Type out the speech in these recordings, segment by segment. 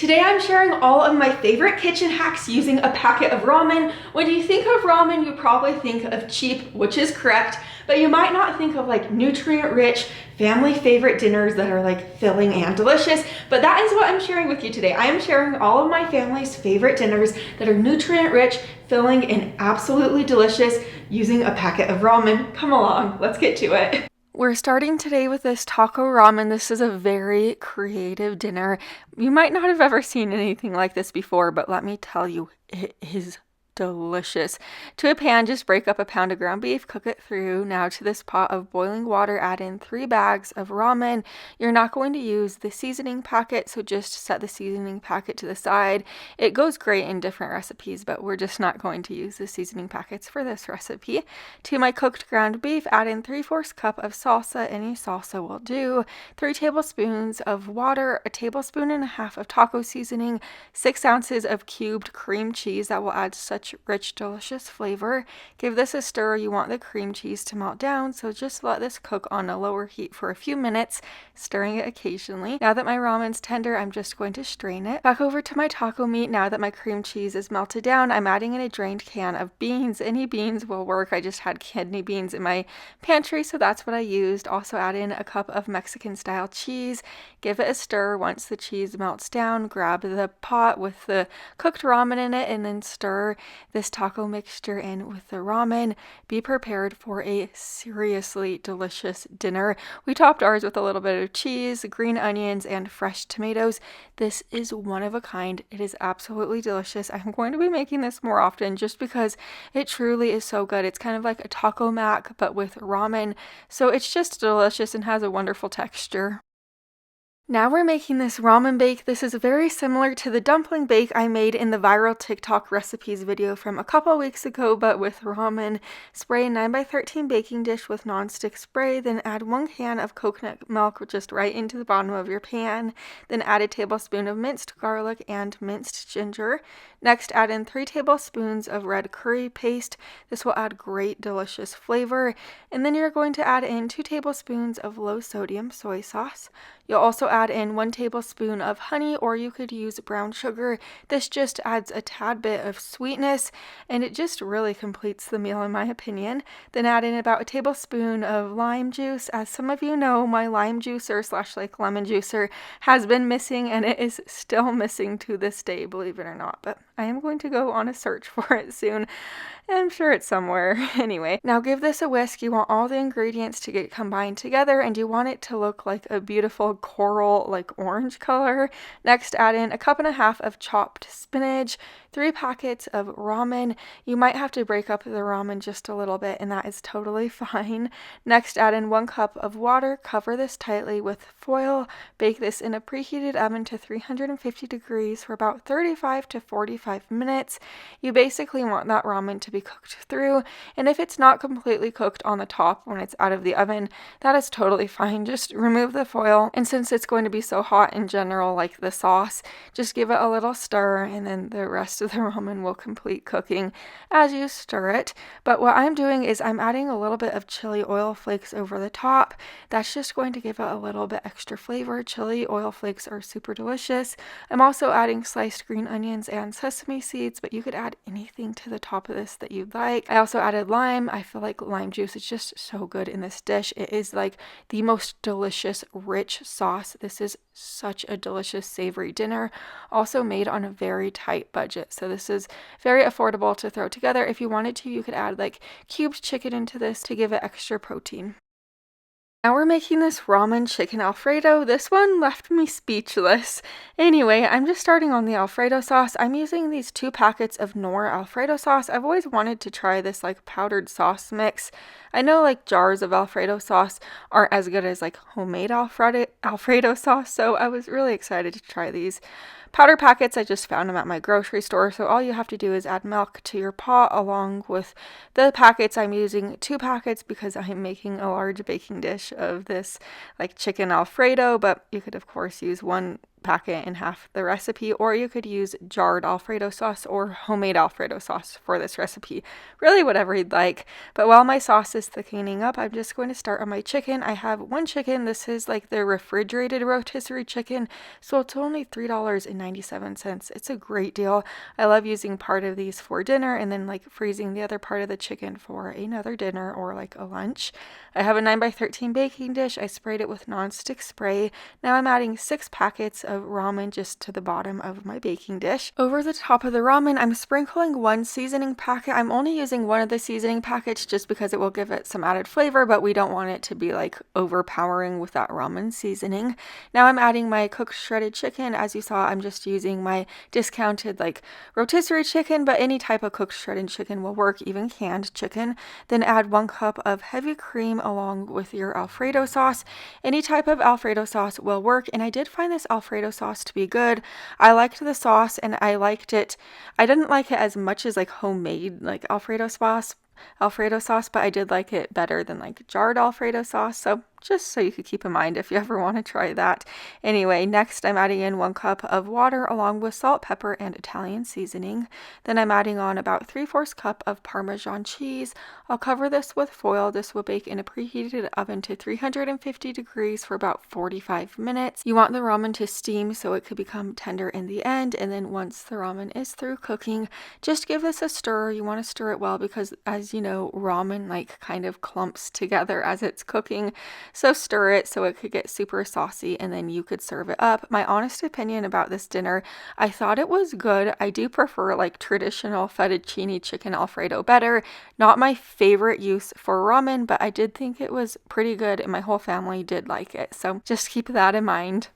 Today I'm sharing all of my favorite kitchen hacks using a packet of ramen. When you think of ramen, you probably think of cheap, which is correct, but you might not think of like nutrient-rich, family favorite dinners that are like filling and delicious, but that is what I'm sharing with you today. I am sharing all of my family's favorite dinners that are nutrient-rich, filling, and absolutely delicious using a packet of ramen. Come along, let's get to it. We're starting today with this taco ramen. This is a very creative dinner. You might not have ever seen anything like this before, but let me tell you, it is delicious. To a pan, just break up a pound of ground beef, cook it through. Now to this pot of boiling water, add in 3 bags of ramen. You're not going to use the seasoning packet, so just set the seasoning packet to the side. It goes great in different recipes, but we're just not going to use the seasoning packets for this recipe. To my cooked ground beef, add in 3/4 cup of salsa. Any salsa will do. 3 tablespoons of water, a tablespoon and a half of taco seasoning, 6 ounces of cubed cream cheese that will add such rich, delicious flavor. Give this a stir. You want the cream cheese to melt down, so just let this cook on a lower heat for a few minutes, stirring it occasionally. Now that my ramen's tender, I'm just going to strain it. Back over to my taco meat. Now that my cream cheese is melted down, I'm adding in a drained can of beans. Any beans will work. I just had kidney beans in my pantry, so that's what I used. Also add in a cup of Mexican style cheese. Give it a stir. Once the cheese melts down, grab the pot with the cooked ramen in it and then stir this taco mixture in with the ramen. Be prepared for a seriously delicious dinner. We topped ours with a little bit of cheese, green onions, and fresh tomatoes. This is one of a kind. It is absolutely delicious. I'm going to be making this more often just because it truly is so good. It's kind of like a taco mac, but with ramen. So it's just delicious and has a wonderful texture. Now we're making this ramen bake. This is very similar to the dumpling bake I made in the viral TikTok recipes video from a couple weeks ago, but with ramen. Spray a 9x13 baking dish with nonstick spray, then add 1 can of coconut milk just right into the bottom of your pan. Then add a tablespoon of minced garlic and minced ginger. Next, add in 3 tablespoons of red curry paste. This will add great, delicious flavor. And then you're going to add in 2 tablespoons of low sodium soy sauce. You'll also add in 1 tablespoon of honey, or you could use brown sugar. This just adds a tad bit of sweetness, and it just really completes the meal in my opinion. Then add in about a tablespoon of lime juice. As some of you know, my lime juicer / like lemon juicer has been missing, and it is still missing to this day, believe it or not. But I am going to go on a search for it soon. I'm sure it's somewhere. Anyway, now give this a whisk. You want all the ingredients to get combined together, and you want it to look like a beautiful coral, like orange color. Next, add in a 1.5 cups of chopped spinach, 3 packets of ramen. You might have to break up the ramen just a little bit, and that is totally fine. Next, add in 1 cup of water. Cover this tightly with foil. Bake this in a preheated oven to 350 degrees for about 35 to 45 minutes. You basically want that ramen to be cooked through, and if it's not completely cooked on the top when it's out of the oven, that is totally fine. Just remove the foil, and since it's going to be so hot in general, like the sauce, just give it a little stir, and then the rest of the ramen will complete cooking as you stir it. But what I'm doing is I'm adding a little bit of chili oil flakes over the top. That's just going to give it a little bit extra flavor. Chili oil flakes are super delicious. I'm also adding sliced green onions and sesame seeds, but you could add anything to the top of this that you'd like. I also added lime. I feel like lime juice is just so good in this dish. It is like the most delicious, rich sauce. This is such a delicious, savory dinner, also made on a very tight budget. So this is very affordable to throw together. If you wanted to, you could add like cubed chicken into this to give it extra protein. Now we're making this ramen chicken Alfredo. This one left me speechless. Anyway, I'm just starting on the Alfredo sauce. I'm using these 2 packets of Knorr Alfredo sauce. I've always wanted to try this like powdered sauce mix. I know like jars of Alfredo sauce aren't as good as like homemade Alfredo sauce, so I was really excited to try these. Powder packets, I just found them at my grocery store, so all you have to do is add milk to your pot along with the packets. I'm using 2 packets because I'm making a large baking dish of this like chicken Alfredo, but you could of course use 1 packet in half the recipe, or you could use jarred Alfredo sauce or homemade Alfredo sauce for this recipe. Really whatever you'd like. But while my sauce is thickening up, I'm just going to start on my chicken. I have one chicken. This is like the refrigerated rotisserie chicken, so it's only $3.97. It's a great deal. I love using part of these for dinner and then like freezing the other part of the chicken for another dinner or like a lunch. I have a 9x13 baking dish. I sprayed it with nonstick spray. Now I'm adding 6 packets of ramen just to the bottom of my baking dish. Over the top of the ramen, I'm sprinkling 1 seasoning packet. I'm only using one of the seasoning packets just because it will give it some added flavor, but we don't want it to be like overpowering with that ramen seasoning. Now I'm adding my cooked shredded chicken. As you saw, I'm just using my discounted like rotisserie chicken, but any type of cooked shredded chicken will work, even canned chicken. Then add 1 cup of heavy cream along with your Alfredo sauce. Any type of Alfredo sauce will work, and I did find this Alfredo sauce to be good. I liked the sauce and I liked it. I didn't like it as much as like homemade like Alfredo sauce, but I did like it better than like jarred Alfredo sauce. So just so you could keep in mind if you ever want to try that. Anyway, next I'm adding in 1 cup of water along with salt, pepper, and Italian seasoning. Then I'm adding on about 3/4 cup of Parmesan cheese. I'll cover this with foil. This will bake in a preheated oven to 350 degrees for about 45 minutes. You want the ramen to steam so it could become tender in the end, and then once the ramen is through cooking, just give this a stir. You want to stir it well because, as you know, ramen like kind of clumps together as it's cooking. So stir it so it could get super saucy, and then you could serve it up. My honest opinion about this dinner, I thought it was good. I do prefer like traditional fettuccine chicken Alfredo better. Not my favorite use for ramen, but I did think it was pretty good and my whole family did like it. So just keep that in mind.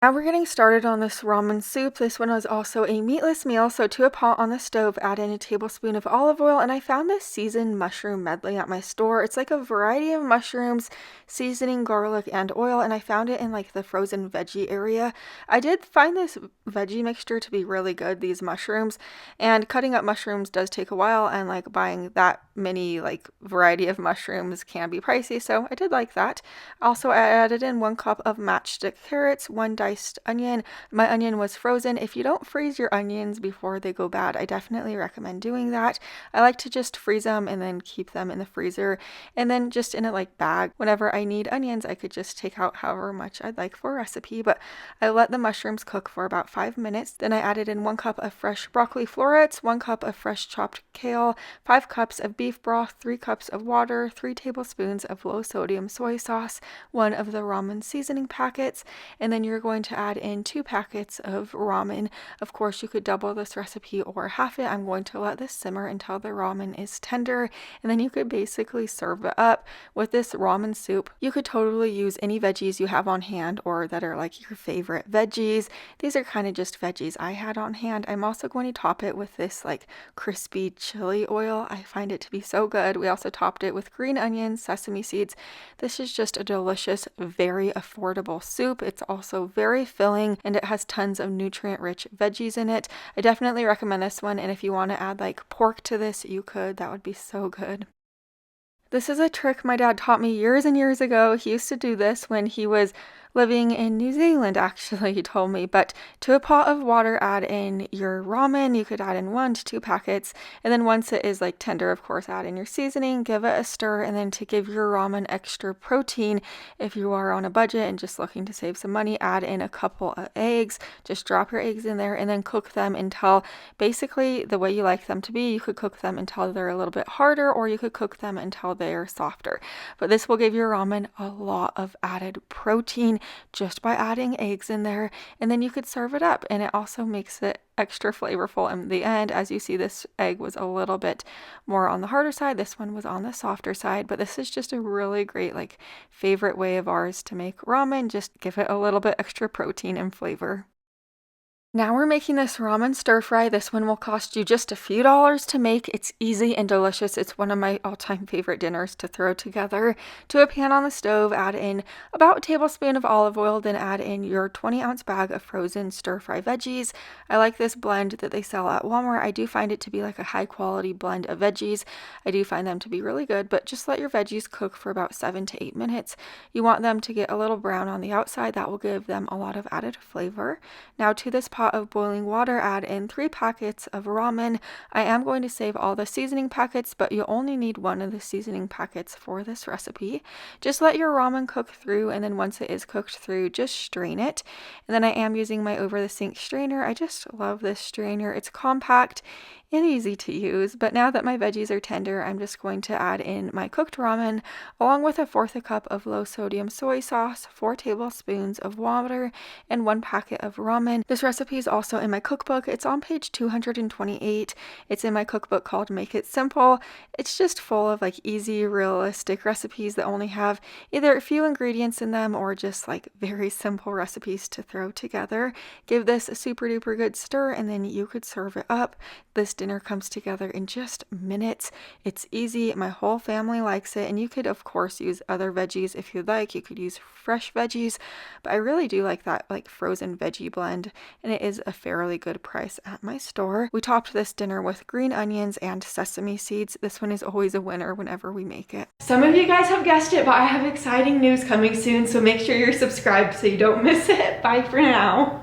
Now we're getting started on this ramen soup. This one was also a meatless meal, so to a pot on the stove, add in a tablespoon of olive oil, and I found this seasoned mushroom medley at my store. It's like a variety of mushrooms, seasoning, garlic, and oil, and I found it in like the frozen veggie area. I did find this veggie mixture to be really good, these mushrooms, and cutting up mushrooms does take a while, and like buying that many like variety of mushrooms can be pricey, so I did like that. Also, I added in 1 cup of matchstick carrots, 1 diced onion. My onion was frozen. If you don't freeze your onions before they go bad, I definitely recommend doing that. I like to just freeze them and then keep them in the freezer, and then just in a like bag. Whenever I need onions, I could just take out however much I'd like for a recipe, but I let the mushrooms cook for about 5 minutes. Then I added in 1 cup of fresh broccoli florets, 1 cup of fresh chopped kale, 5 cups of beef broth, 3 cups of water, 3 tablespoons of low sodium soy sauce, 1 of the ramen seasoning packets, and then you're going to add in 2 packets of ramen. Of course, you could double this recipe or half it. I'm going to let this simmer until the ramen is tender, and then you could basically serve it up with this ramen soup. You could totally use any veggies you have on hand or that are like your favorite veggies. These are kind of just veggies I had on hand. I'm also going to top it with this like crispy chili oil. I find it to be so good. We also topped it with green onions, sesame seeds. This is just a delicious, very affordable soup. It's also very filling, and it has tons of nutrient-rich veggies in it. I definitely recommend this one, and if you want to add like pork to this, you could. That would be so good. This is a trick my dad taught me years and years ago. He used to do this when he was living in New Zealand, actually, he told me. But to a pot of water, add in your ramen. You could add in 1 to 2 packets. And then once it is like tender, of course, add in your seasoning, give it a stir. And then to give your ramen extra protein, if you are on a budget and just looking to save some money, add in a couple of eggs. Just drop your eggs in there and then cook them until basically the way you like them to be. You could cook them until they're a little bit harder, or you could cook them until they're softer. But this will give your ramen a lot of added protein just by adding eggs in there, and then you could serve it up, and it also makes it extra flavorful in the end. As you see, this egg was a little bit more on the harder side, this one was on the softer side, but this is just a really great like favorite way of ours to make ramen. Just give it a little bit extra protein and flavor. Now we're making this ramen stir fry. This one will cost you just a few dollars to make. It's easy and delicious. It's one of my all-time favorite dinners to throw together. To a pan on the stove, add in about a tablespoon of olive oil, then add in your 20-ounce bag of frozen stir fry veggies. I like this blend that they sell at Walmart. I do find it to be like a high-quality blend of veggies. I do find them to be really good, but just let your veggies cook for about 7 to 8 minutes. You want them to get a little brown on the outside. That will give them a lot of added flavor. Now to this pot of boiling water, add in 3 packets of ramen. I am going to save all the seasoning packets, but you only need 1 of the seasoning packets for this recipe. Just let your ramen cook through, and then once it is cooked through, just strain it. And then I am using my over the sink strainer. I just love this strainer. It's compact and easy to use. But now that my veggies are tender, I'm just going to add in my cooked ramen along with 1/4 cup of low sodium soy sauce, 4 tablespoons of water, and 1 packet of ramen. This recipe is also in my cookbook. It's on page 228. It's in my cookbook called Make It Simple. It's just full of like easy, realistic recipes that only have either a few ingredients in them or just like very simple recipes to throw together. Give this a super duper good stir, and then you could serve it up. This dinner comes together in just minutes. It's easy. My whole family likes it, and you could of course use other veggies if you'd like. You could use fresh veggies, but I really do like that like frozen veggie blend, and it is a fairly good price at my store. We topped this dinner with green onions and sesame seeds. This one is always a winner whenever we make it. Some of you guys have guessed it, but I have exciting news coming soon, so make sure you're subscribed so you don't miss it. Bye for now.